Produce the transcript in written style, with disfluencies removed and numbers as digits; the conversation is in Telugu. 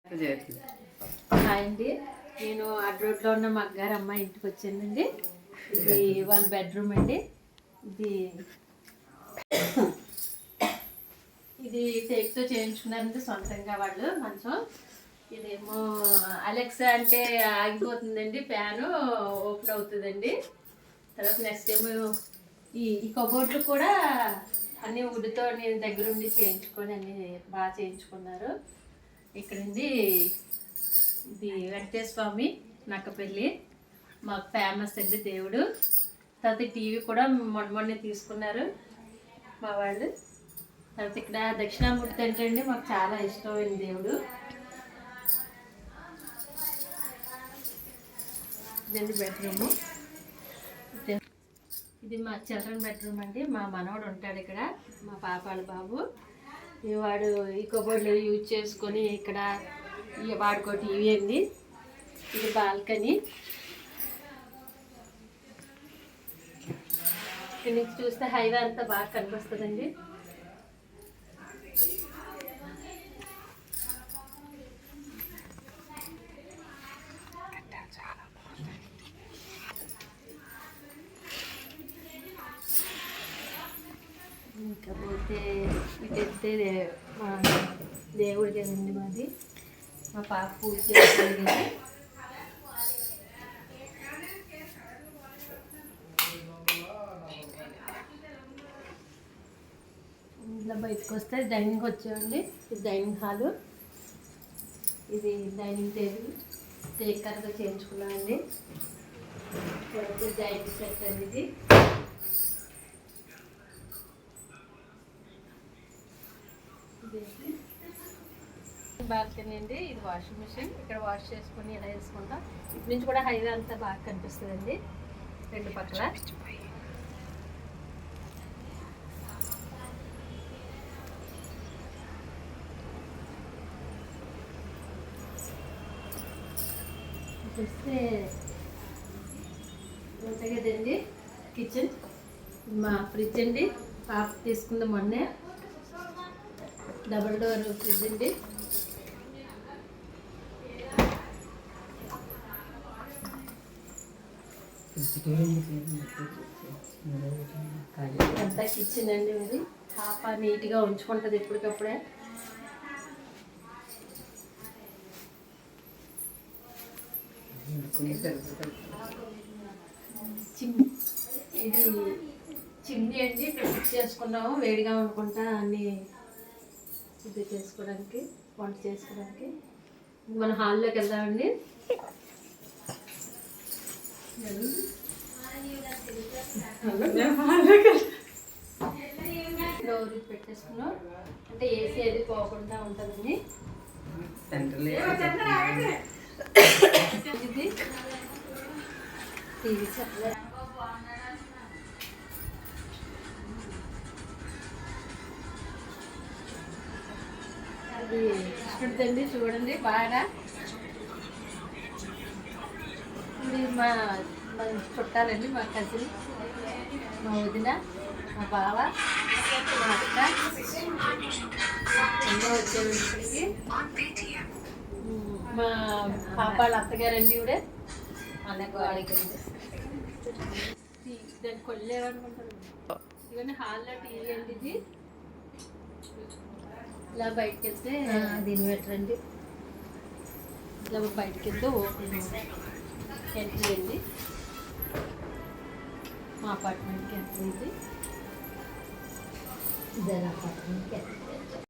హాయ్ అండి, నేను అడ్ రోడ్లో ఉన్న మా అగ్గారు అమ్మాయి ఇంటికి వచ్చానండి. ఇది వాళ్ళ బెడ్రూమ్ అండి. ఇది టేక్తో చేయించుకున్నారంటే సొంతంగా వాళ్ళు మంచం. ఇదేమో అలెక్సా అంటే ఆగిపోతుందండి, ఫ్యాను ఓపెన్ అవుతుందండి. తర్వాత నెక్స్ట్ ఏమో ఈ కబోర్డ్లు కూడా అన్నీ వుడ్తో నేను దగ్గరుండి చేయించుకొని అన్నీ బాగా చేయించుకున్నారు. ఇక్కడండి ఇది వెంకటేశ్వర స్వామి నక్కపల్లి మాకు ఫేమస్ అండి దేవుడు. తర్వాత టీవీ కూడా మొన్నే తీసుకున్నారు మా వాళ్ళు. తర్వాత ఇక్కడ దక్షిణామూర్తి అంటే మాకు చాలా ఇష్టమైన దేవుడు. ఇదండి బెడ్రూము. ఇది మా చిల్డ్రన్ బెడ్రూమ్ అండి. మా మనవడు ఉంటాడు ఇక్కడ, మా పాపాల బాబు. వాడు ఈ కబోర్డ్లు యూజ్ చేసుకొని ఇక్కడ వాడుకో టీవీ అండి. ఇది బాల్కనీ. ఇక్కడ నుంచి చూస్తే హైవే అంతా బాగా కనిపిస్తుందండి. ఇంకపోతే ఇటైతే మా దేవుడి కదండి మాది. మా పాప పూజ చేస్తుంది. ఇంట్లో బయటకు వస్తే డైనింగ్ వచ్చామండి. ఇది డైనింగ్ హాలు. ఇది డైనింగ్ టేబుల్ టేకర్గా చేయించుకున్నామండి. డైనింగ్ సెట్ అండి. ఇది బాల్కనీ అండి. ఇది వాషింగ్ మిషన్. ఇక్కడ వాష్ చేసుకుని ఇలా వేసుకుంటాం. ఇటు నుంచి కూడా హైవే అంతా బాగా కనిపిస్తుందండి రెండు పక్కల. చూస్తే కదండి కిచెన్. మా ఫ్రిడ్జ్ అండి, పాప తీసుకుందాం మొన్నే. డబుల్ డోర్ ఫ్రిడ్జ్ అండి. అంతా కిచెన్ అండి. మరి పాప నీట్గా ఉంచుకుంటుంది ఎప్పటికప్పుడే. ఇది చిమ్నీ అండి. ఇక్కడ ఫిక్స్ చేసుకున్నాము. వేడిగా వండుకుంటా అన్నీ ఇది చేసుకోవడానికి, వంట చేసుకోవడానికి. మన హాల్లోకి వెళ్దామండి. డోర్ పెట్టేసుకున్నాం అంటే ఏసీ అది పోకుండా ఉంటుందండి. ఇది టీవీ సెట్. అది కృష్ణుడిదండి, చూడండి బాగా. ఇది మా చుట్టాలండి, మా కజిన్, మా వదిన, మా బావ, మా అక్క అందరూ వచ్చేవి ఇక్కడికి. మా పాప వాళ్ళ అత్తగారండి. ఇవిడే అన్నకు వాడికి దాన్ని కొల్లేవనుకుంటారు. ఇవన్నీ హాల్లో టీవీ అండి. ఇది ఇలా బయటకు వెళ్తే దీన్ని పెట్టరండి. ఇలా బయటకు వెళ్తే ఓపెన్ ఎంట్రీ అండి. మా అపార్ట్మెంట్కి ఎంట్రీ. ఇది ఇదే అపార్ట్మెంట్కి ఎంట్రీ.